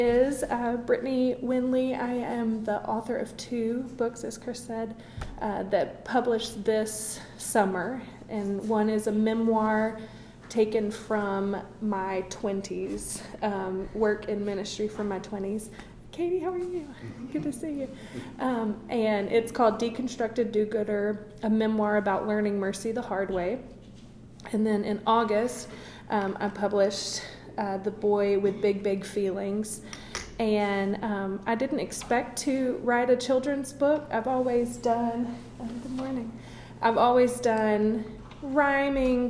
Is Britney Winn Lee. I am the author of 2 books, as Chris said, that published this summer. And one is a memoir taken from my 20s, work in ministry from my 20s. Katie, how are you? Good to see you. And it's called Deconstructed Do-Gooder, a memoir about learning mercy the hard way. And then in August, I published The Boy with Big, Big Feelings. And I didn't expect to write a children's book. I've always done, good morning, I've always done rhyming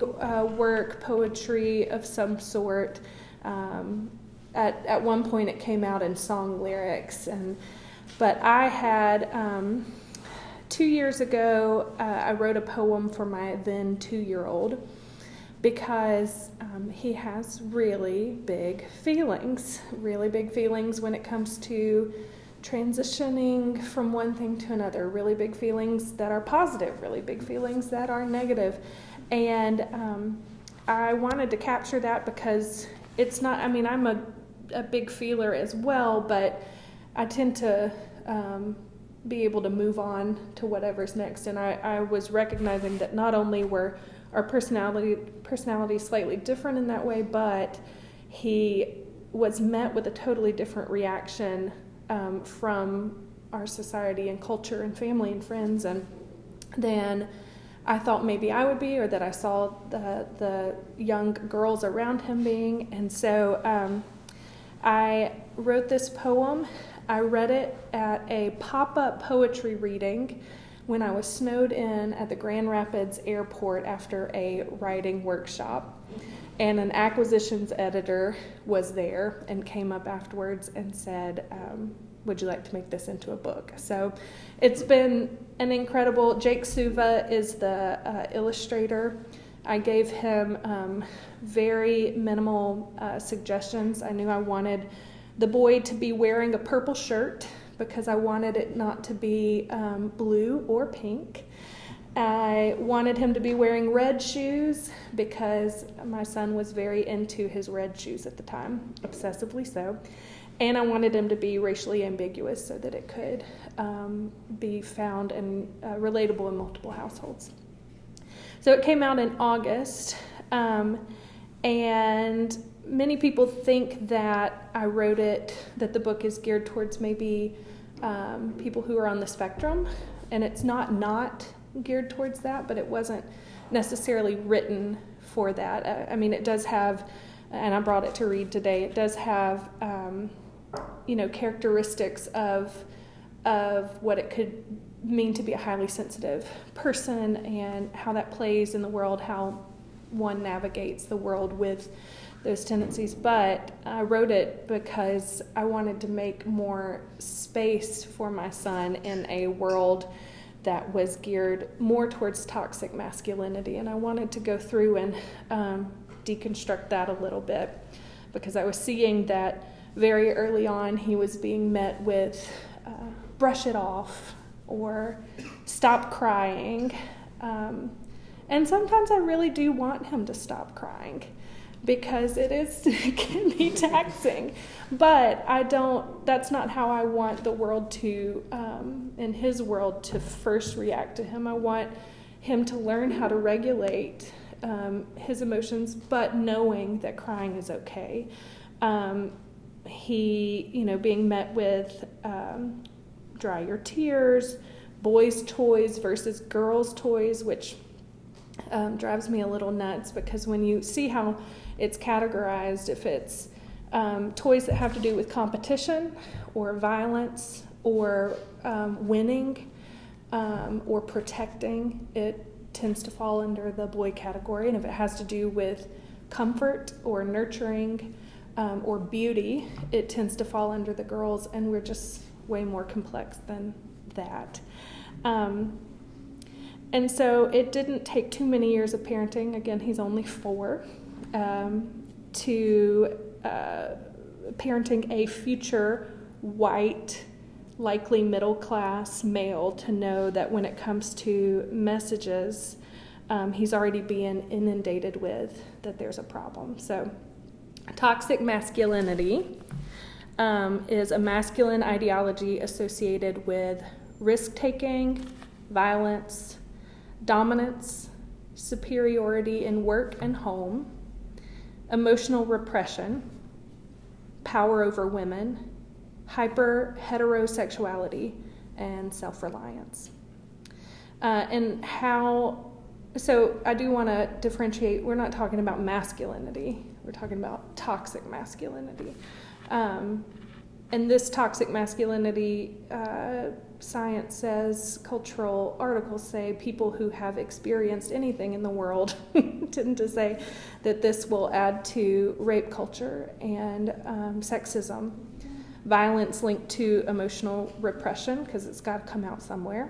work, poetry of some sort. At one point it came out in song lyrics. But I had, 2 years ago, I wrote a poem for my then 2-year-old. Because he has really big feelings when it comes to transitioning from one thing to another, really big feelings that are positive, really big feelings that are negative. And I wanted to capture that because it's not, I'm a big feeler as well, but I tend to be able to move on to whatever's next. And I was recognizing that not only were our personality slightly different in that way, but he was met with a totally different reaction from our society and culture and family and friends and than I thought maybe I would be, or that I saw the young girls around him being. And so I wrote this poem. I read it at a pop-up poetry reading when I was snowed in at the Grand Rapids airport after a writing workshop. And an acquisitions editor was there and came up afterwards and said, would you like to make this into a book? So it's been an incredible, Jake Suva is the illustrator. I gave him very minimal suggestions. I knew I wanted the boy to be wearing a purple shirt, because I wanted it not to be blue or pink. I wanted him to be wearing red shoes because my son was very into his red shoes at the time, obsessively so. And I wanted him to be racially ambiguous so that it could be found and relatable in multiple households. So it came out in August, and many people think that I wrote it, that the book is geared towards maybe people who are on the spectrum, and it's not geared towards that, but it wasn't necessarily written for that. It does have, and I brought it to read today, it does have, characteristics of what it could mean to be a highly sensitive person and how that plays in the world, how one navigates the world with those tendencies. But I wrote it because I wanted to make more space for my son in a world that was geared more towards toxic masculinity. And I wanted to go through and deconstruct that a little bit, because I was seeing that very early on he was being met with brush it off or stop crying. And sometimes I really do want him to stop crying, because it can be taxing, but that's not how I want the world to, in his world, to first react to him. I want him to learn how to regulate his emotions, but knowing that crying is okay. Being met with dry your tears, boys' toys versus girls' toys, which drives me a little nuts, because when you see how it's categorized, if it's toys that have to do with competition or violence or winning or protecting, it tends to fall under the boy category. And if it has to do with comfort or nurturing or beauty, it tends to fall under the girls. And we're just way more complex than that. And so it didn't take too many years of parenting. Again, he's only 4, to parenting a future white, likely middle-class male, to know that when it comes to messages, he's already being inundated with that there's a problem. So toxic masculinity is a masculine ideology associated with risk-taking, violence, dominance, superiority in work and home, emotional repression, power over women, hyper-heterosexuality, and self-reliance. So I do want to differentiate. We're not talking about masculinity. We're talking about toxic masculinity. And this toxic masculinity, science says, cultural articles say, people who have experienced anything in the world tend to say that this will add to rape culture and sexism, violence linked to emotional repression, because it's got to come out somewhere,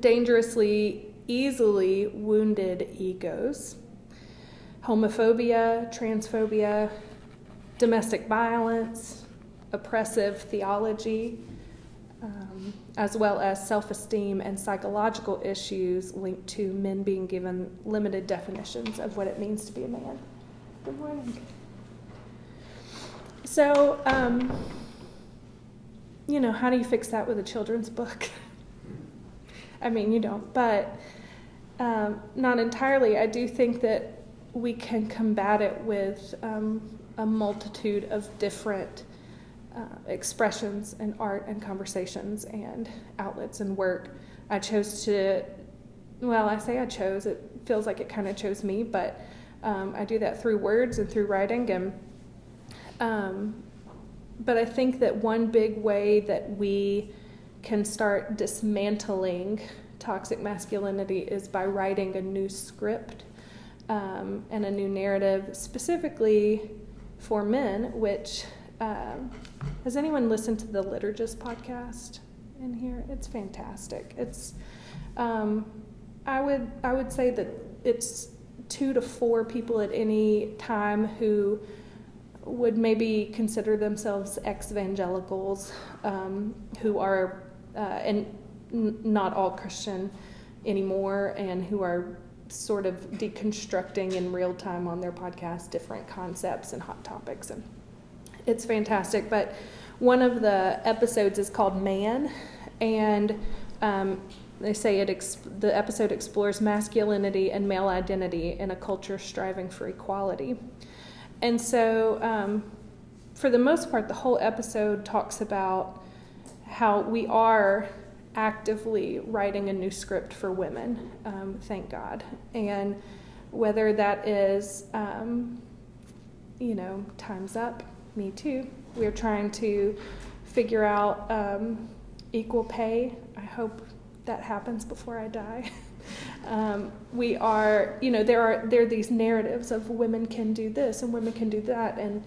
dangerously, easily wounded egos, homophobia, transphobia, domestic violence, oppressive theology, as well as self-esteem and psychological issues linked to men being given limited definitions of what it means to be a man. Good morning. So, how do you fix that with a children's book? I mean, you don't, but not entirely. I do think that we can combat it with a multitude of different expressions and art and conversations and outlets and work. I chose to, I say I chose, it feels like it kind of chose me, but I do that through words and through writing. But I think that one big way that we can start dismantling toxic masculinity is by writing a new script and a new narrative specifically for men, which has anyone listened to the Liturgist podcast in here? It's fantastic. It's I would say that it's 2 to 4 people at any time who would maybe consider themselves ex-evangelicals, who are and not all Christian anymore, and who are sort of deconstructing in real time on their podcast different concepts and hot topics, and it's fantastic. But one of the episodes is called Man, and they say the episode explores masculinity and male identity in a culture striving for equality. And so for the most part, the whole episode talks about how we are actively writing a new script for women, thank God. And whether that is, Time's Up, Me Too. We're trying to figure out equal pay. I hope that happens before I die. We are, there are these narratives of women can do this and women can do that, and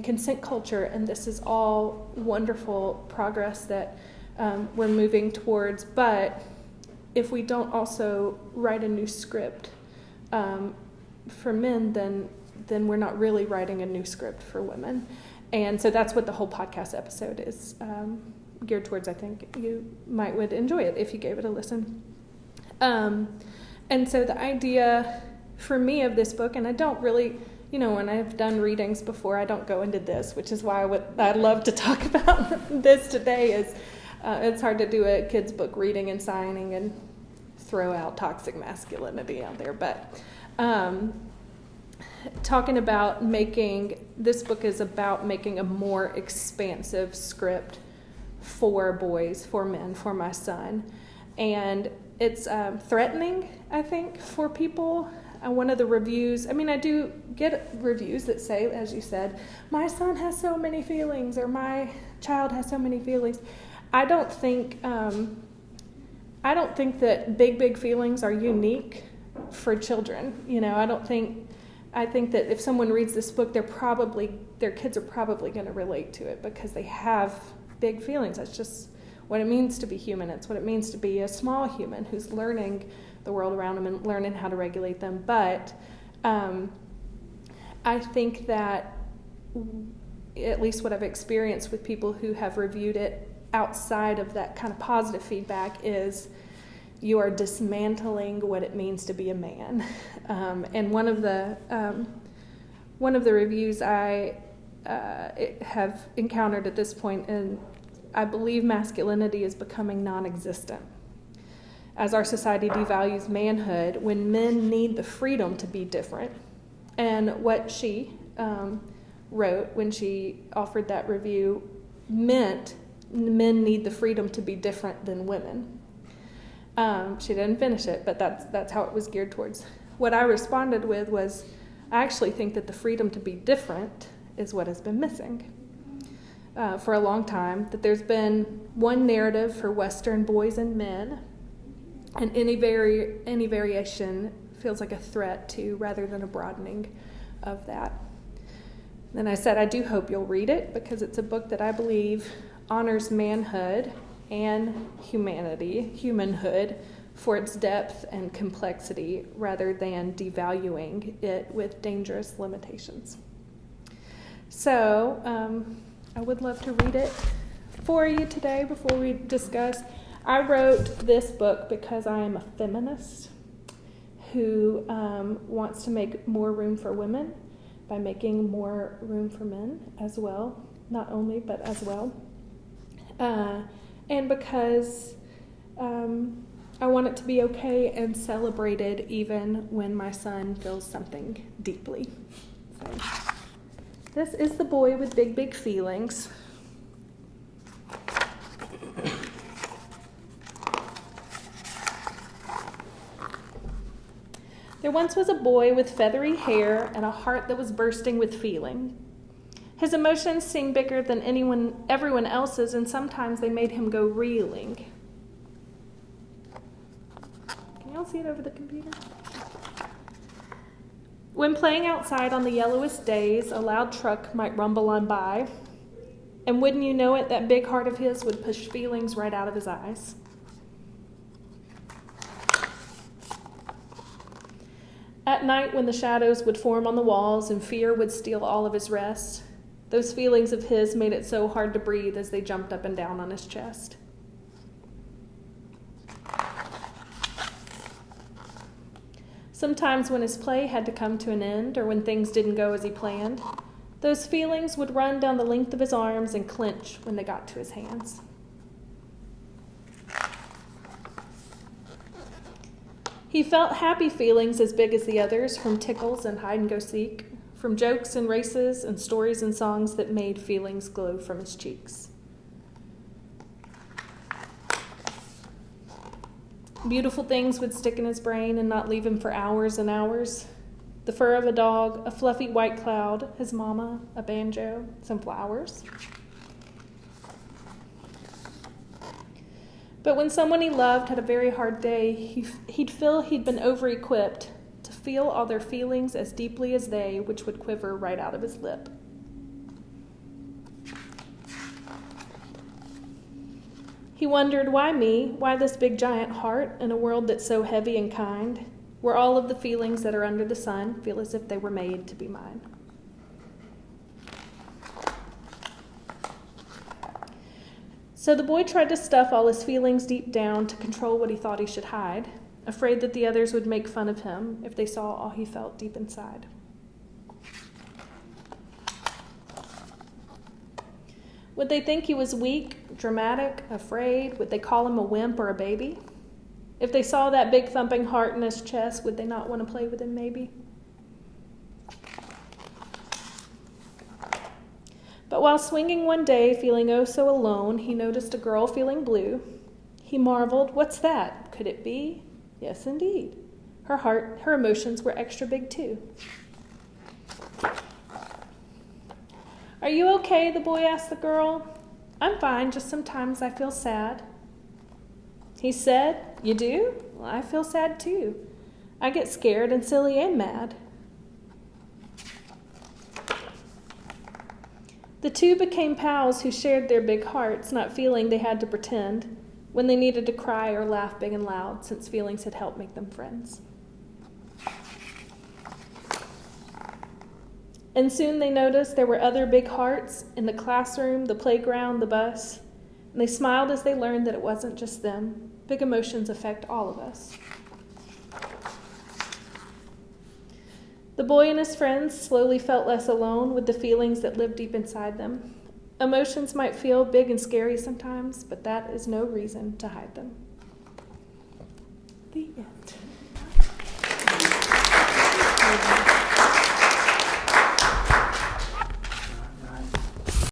consent culture, and this is all wonderful progress that we're moving towards. But if we don't also write a new script for men, then we're not really writing a new script for women. And so that's what the whole podcast episode is geared towards. I think you would enjoy it if you gave it a listen. And so the idea for me of this book, and I don't really, when I've done readings before, I don't go into this, which is why I'd love to talk about this today, is it's hard to do a kid's book reading and signing and throw out toxic masculinity out there. But talking about this book is about making a more expansive script for boys, for men, for my son. And it's threatening, I think, for people. One of the reviews, I do get reviews that say, as you said, my son has so many feelings, or my child has so many feelings. I don't think that big feelings are unique for children. I think that if someone reads this book, their kids are probably going to relate to it because they have big feelings. That's just what it means to be human. It's what it means to be a small human who's learning the world around them and learning how to regulate them. But I think that, at least what I've experienced with people who have reviewed it outside of that kind of positive feedback, is you are dismantling what it means to be a man. And one of the reviews I have encountered at this point, and I believe masculinity is becoming non-existent. As our society devalues manhood, when men need the freedom to be different, and what she wrote when she offered that review meant men need the freedom to be different than women. She didn't finish it, but that's how it was geared towards. What I responded with was, I actually think that the freedom to be different is what has been missing for a long time, that there's been one narrative for Western boys and men, and any variation feels like a threat to rather than a broadening of that. Then I said, I do hope you'll read it, because it's a book that I believe honors manhood and humanhood, for its depth and complexity, rather than devaluing it with dangerous limitations. So I would love to read it for you today before we discuss. I wrote this book because I am a feminist who wants to make more room for women by making more room for men as well, not only, but as well. And because I want it to be okay and celebrated even when my son feels something deeply. So, this is The Boy with Big, Big Feelings. There once was a boy with feathery hair and a heart that was bursting with feeling. His emotions seemed bigger than everyone else's, and sometimes they made him go reeling. Can y'all see it over the computer? When playing outside on the yellowest days, a loud truck might rumble on by, and wouldn't you know it, that big heart of his would push feelings right out of his eyes. At night, when the shadows would form on the walls and fear would steal all of his rest, those feelings of his made it so hard to breathe as they jumped up and down on his chest. Sometimes when his play had to come to an end, or when things didn't go as he planned, those feelings would run down the length of his arms and clench when they got to his hands. He felt happy feelings as big as the others, from tickles and hide-and-go-seek, from jokes and races and stories and songs that made feelings glow from his cheeks. Beautiful things would stick in his brain and not leave him for hours and hours. The fur of a dog, a fluffy white cloud, his mama, a banjo, some flowers. But when someone he loved had a very hard day, he'd feel he'd been over-equipped to feel all their feelings as deeply as they, which would quiver right out of his lip. He wondered, why me? Why this big giant heart in a world that's so heavy and kind, where all of the feelings that are under the sun feel as if they were made to be mine? So the boy tried to stuff all his feelings deep down to control what he thought he should hide, afraid that the others would make fun of him if they saw all he felt deep inside. Would they think he was weak, dramatic, afraid? Would they call him a wimp or a baby? If they saw that big thumping heart in his chest, would they not want to play with him maybe? But while swinging one day, feeling oh so alone, he noticed a girl feeling blue. He marveled, what's that? Could it be? Yes, indeed. Her emotions were extra big too. Are you okay? The boy asked the girl. I'm fine, just sometimes I feel sad. He said, you do? Well, I feel sad too. I get scared and silly and mad. The two became pals who shared their big hearts, not feeling they had to pretend when they needed to cry or laugh big and loud, since feelings had helped make them friends. And soon they noticed there were other big hearts in the classroom, the playground, the bus, and they smiled as they learned that it wasn't just them. Big emotions affect all of us. The boy and his friends slowly felt less alone with the feelings that lived deep inside them. Emotions might feel big and scary sometimes, but that is no reason to hide them. The end.